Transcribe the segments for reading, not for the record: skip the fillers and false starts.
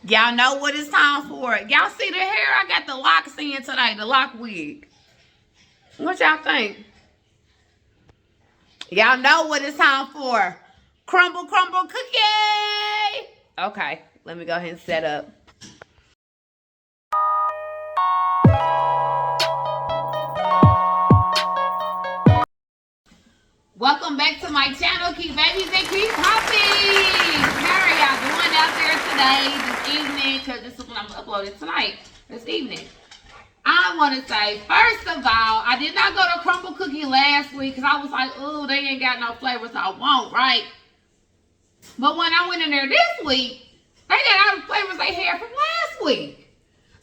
Y'all know what it's time for. Y'all see the hair? I got the locks in today, the lock wig. What y'all think? Y'all know what it's time for. Crumble, crumble, cookie. Okay, let me go ahead and set up. Welcome back to my channel, Keep Babies and Keep Popping. How are y'all doing out there today, this evening? Because this is when I'm uploading tonight, this evening. I want to say, first of all, I did not go to Crumble Cookie last week because I was like, oh, they ain't got no flavors I want, right? But when I went in there this week, they got all the flavors they had from last week.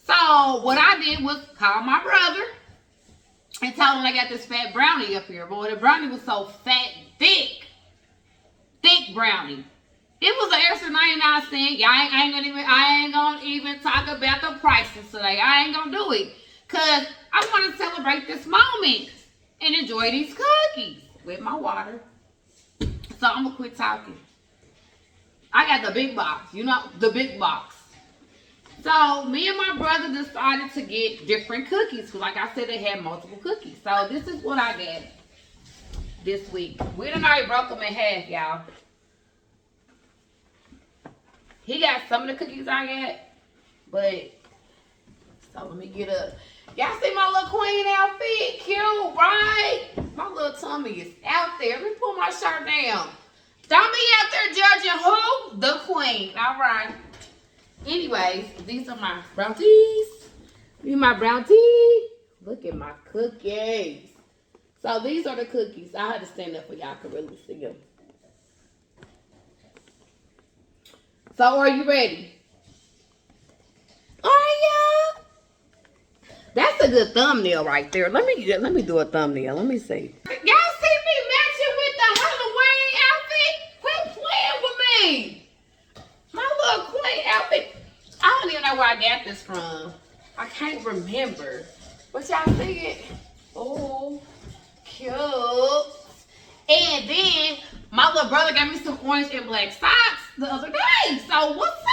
So what I did was call my brother and told him I got this fat brownie up here. Boy, the brownie was so fat, thick brownie. It was an extra 99 cents. Y'all I ain't gonna even talk about the prices today. I ain't gonna do it. Cause I want to celebrate this moment and enjoy these cookies with my water. So I'm gonna quit talking. I got the big box, you know, the big box. So me and my brother decided to get different cookies. Cause like I said, they had multiple cookies. So this is what I got this week. We done already broke them in half, y'all. He got some of the cookies I got, but so let me get up. Y'all see my little queen outfit? Cute, right? My little tummy is out there. Let me pull my shirt down. Don't be out there judging who? The queen. All right. Anyways, these are my brown teas. These are my brown tea. Look at my cookies. So these are the cookies. I had to stand up for y'all could really see them. So are you ready? Are y'all? That's a good thumbnail right there. Let me do a thumbnail. Let me see. Y'all see me matching with the Halloween outfit? Quit playing with me. My little queen outfit. I don't even know where I got this from. I can't remember. But y'all see it? Oh, cute. And then my little brother got me some orange and black socks the other day. So what's up?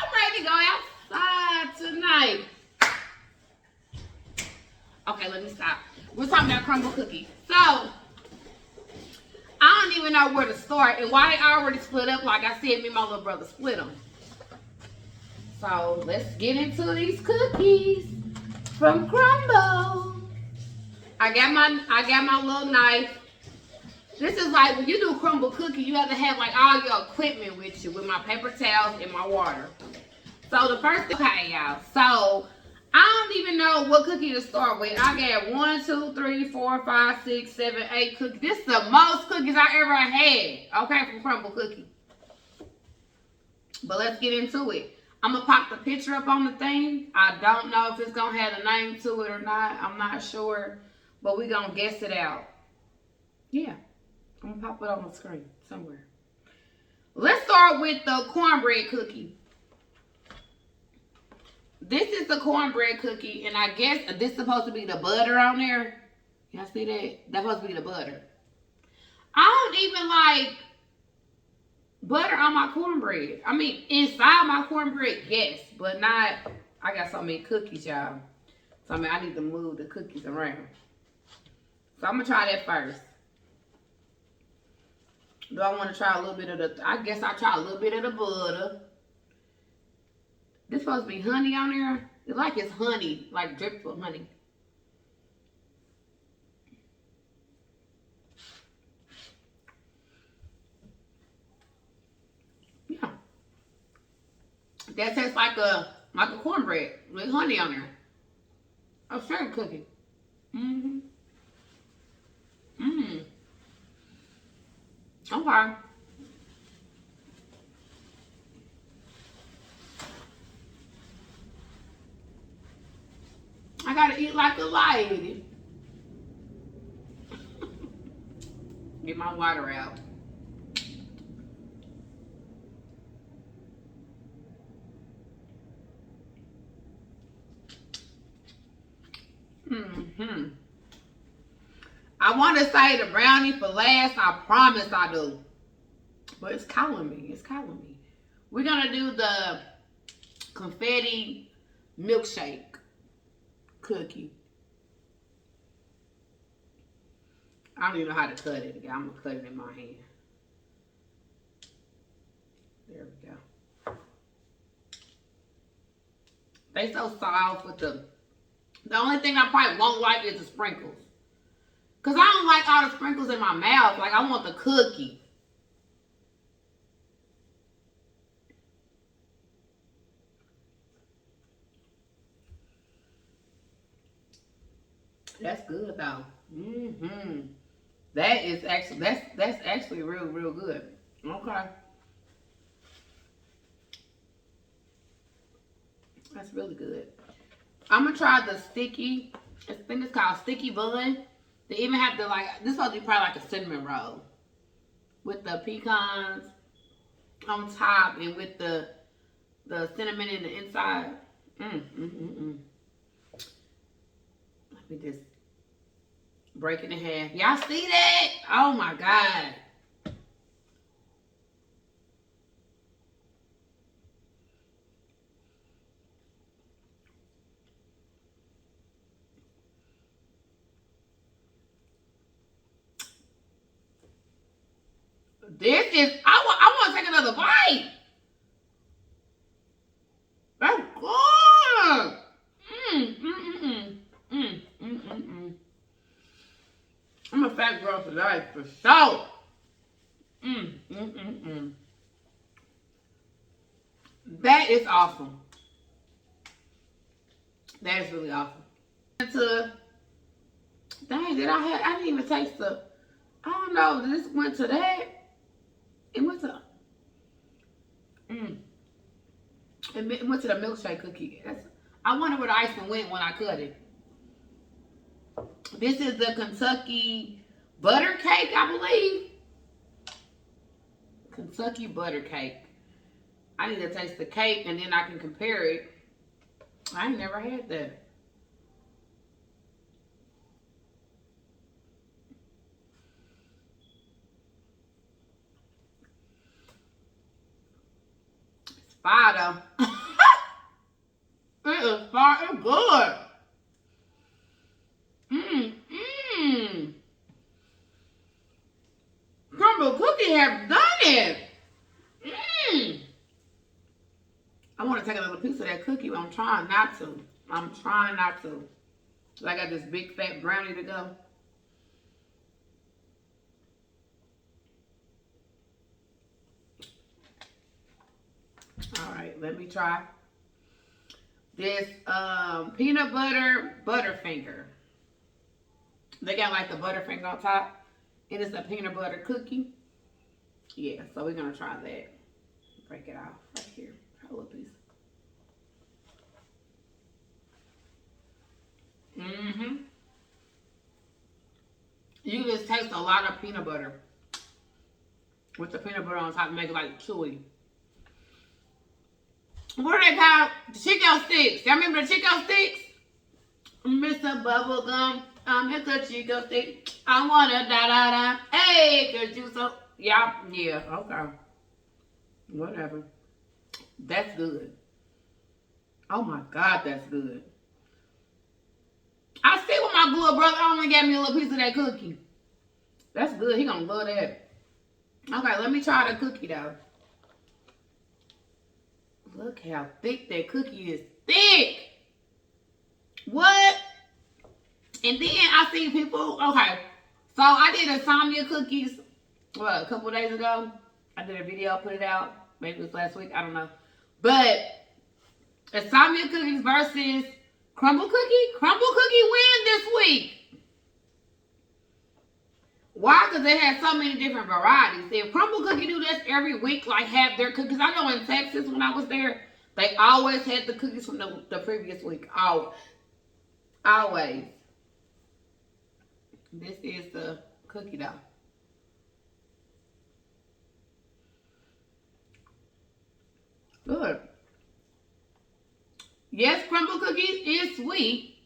I'm ready to go outside tonight. Okay, let me stop. We're talking about crumble cookies. So, I don't even know where to start. And why they already split up, like I said, me and my little brother split them. So, let's get into these cookies from CRUMBL. I got my little knife. This is like, when you do crumble cookie, you have to have like all your equipment with you, with my paper towels and my water. So, the first thing, okay, y'all. So, I don't even know what cookie to start with. I got 1, 2, 3, 4, 5, 6, 7, 8 cookies. This is the most cookies I ever had, okay, from Crumble Cookie. But let's get into it. I'm going to pop the picture up on the thing. I don't know if it's going to have a name to it or not. I'm not sure. But we're going to guess it out. Yeah. I'm going to pop it on the screen somewhere. Let's start with the cornbread cookie. This is the cornbread cookie, and I guess this is supposed to be the butter on there. Y'all see that? That's supposed to be the butter. I don't even like butter on my cornbread. I mean, inside my cornbread, yes, but not. I got so many cookies, y'all. So, I mean, I need to move the cookies around. So, I'm going to try that first. Do I want to try a little bit of the, I guess I'll try a little bit of the butter. This supposed to be honey on there. It's like it's honey, like dripped with honey. Yeah. That tastes like a cornbread with honey on there. A sugar cookie. Mm-hmm. Mm-hmm. Okay. I gotta eat like a lady. Get my water out. I want to say the brownie for last. I promise I do. But it's calling me. It's calling me. We're going to do the confetti milkshake cookie. I don't even know how to cut it. I'm gonna cut it in my hand. There we go. They so soft with the only thing I probably won't like is the sprinkles. Cause I don't like all the sprinkles in my mouth. Like I want the cookie. That's good though. That is actually that's actually real good. Okay. That's really good. I'm gonna try the sticky. I think it's called sticky bun. They even have the like. This is supposed to be probably like a cinnamon roll with the pecans on top and with the cinnamon in the inside. Let me just break it in half. Y'all see that? Oh my God. This is, I want to take another bite. That's good. I'm a fat girl today for sure. That is awesome. That is really awesome. Dang, I didn't even taste the, I don't know, this went to that. It went to, it went to the milkshake cookie. I wonder where the icing went when I cut it. This is the Kentucky butter cake, I believe. Kentucky butter cake. I need to taste the cake and then I can compare it. I ain't never had that. It's fire though. It is fire. It's good. CRUMBL cookie have done it. I want to take another piece of that cookie, but I'm trying not to. So I got this big fat brownie to go. All right, let me try this peanut butter Butterfinger. They got like the Butterfinger on top. And it's a peanut butter cookie. Yeah, so we're going to try that. Break it off right here. Try a little piece. You can just taste a lot of peanut butter. With the peanut butter on top to make it like chewy. What are they called? The Chico sticks. Y'all remember the Chico sticks? Mr. Bubblegum. It's a Chico stick. I want a da-da-da. Hey, cause you so... Yeah, okay. Whatever. That's good. Oh my God, that's good. I see what my good brother only gave me a little piece of that cookie. That's good. He gonna love that. Okay, let me try the cookie though. Look how thick that cookie is. Thick! What? And then I see people, okay, so I did insomnia cookies, what, a couple days ago. I did a video, put it out, maybe it was last week, I don't know. But insomnia cookies versus CRUMBL cookie. CRUMBL cookie win this week. Why? Because they had so many different varieties. If CRUMBL cookie do this every week, like have their cookies. I know in Texas when I was there, they always had the cookies from the previous week. Always. This is the cookie dough. Good. Yes, CRUMBL cookies is sweet.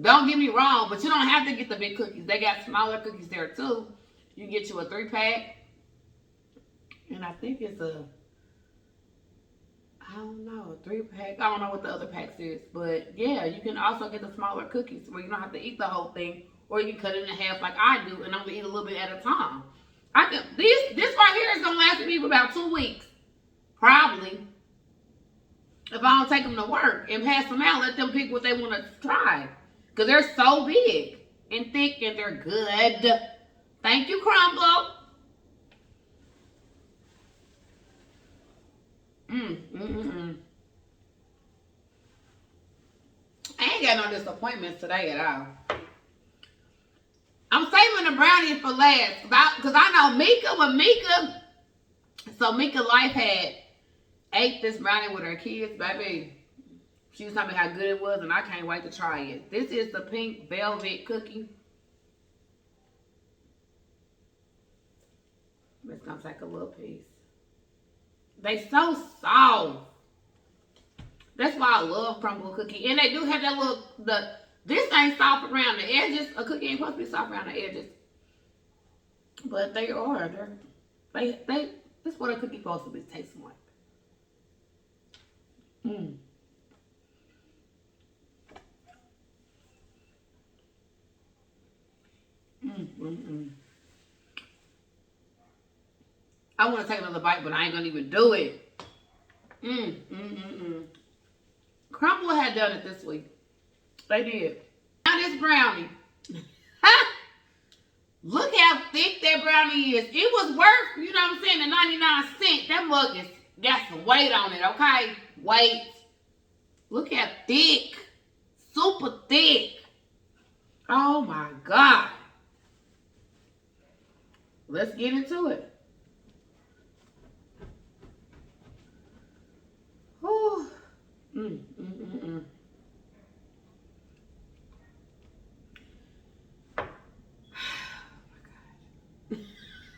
Don't get me wrong, but you don't have to get the big cookies. They got smaller cookies there too. You can get you a 3-pack. And I think it's a, I I don't know, 3-pack. I don't know what the other packs is, but yeah, you can also get the smaller cookies where you don't have to eat the whole thing, or you can cut it in half like I do and only eat a little bit at a time. This right here is gonna last me for about 2 weeks, probably. If I don't take them to work and pass them out, let them pick what they want to try, because they're so big and thick and they're good. Thank you, CRUMBL. I ain't got no disappointments today at all. I'm saving the brownies for last, because I know Mika, so Mika Life had ate this brownie with her kids, baby. She was telling me how good it was, and I can't wait to try it. This is the pink velvet cookie. I'm just gonna take a little piece. They so soft. That's why I love CRUMBL cookie. And they do have that little, this ain't soft around the edges. A cookie ain't supposed to be soft around the edges. But they are. This is what a cookie supposed to be tasting like. I want to take another bite, but I ain't gonna even do it. CRUMBL had done it this week. They did. Now this brownie. Look how thick that brownie is. It was worth, you know what I'm saying, the 99 cents. That mug has got some weight on it, okay? Weight. Look how thick. Super thick. Oh my God. Let's get into it. Whew.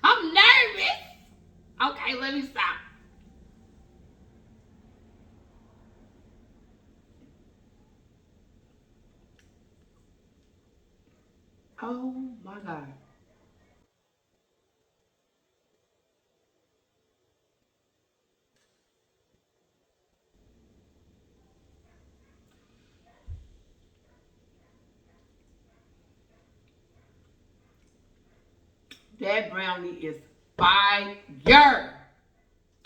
I'm nervous. Okay, let me stop. Oh my God. That brownie is fire.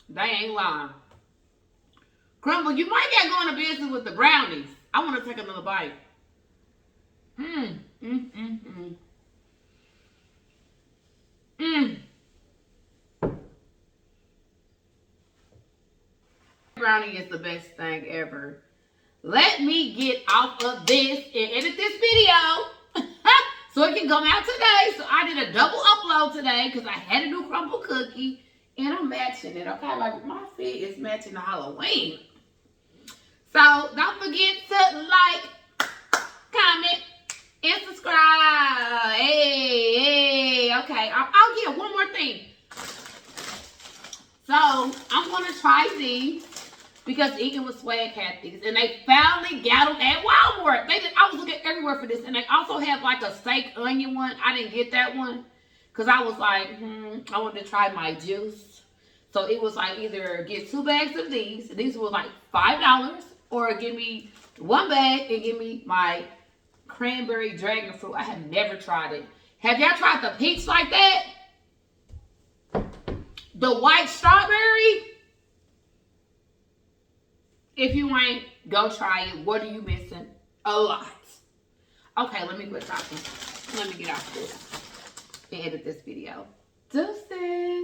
They ain't lying. CRUMBL, you might get going to business with the brownies. I want to take another bite. Brownie is the best thing ever. Let me get off of this and edit this video so it can come out today. So I did a double upload today because I had a new CRUMBL cookie and I'm matching it, okay? Like my fit is matching the Halloween. So don't forget to like, comment, and subscribe. Hey, okay. I'll get one more thing. So I'm gonna try these because Egan with Swag had these, and they finally got them at Walmart. I was looking everywhere for this, and they also have like a steak onion one. I didn't get that one because I was like, I wanted to try my juice. So it was like either get 2 bags of these. These were like $5, or give me 1 bag and give me my cranberry dragon fruit. I have never tried it. Have y'all tried the peach like that? The white strawberry? If you ain't, go try it. What are you missing? A lot. Okay, let me quit talking. Let me get off this and edit this video. Deuces.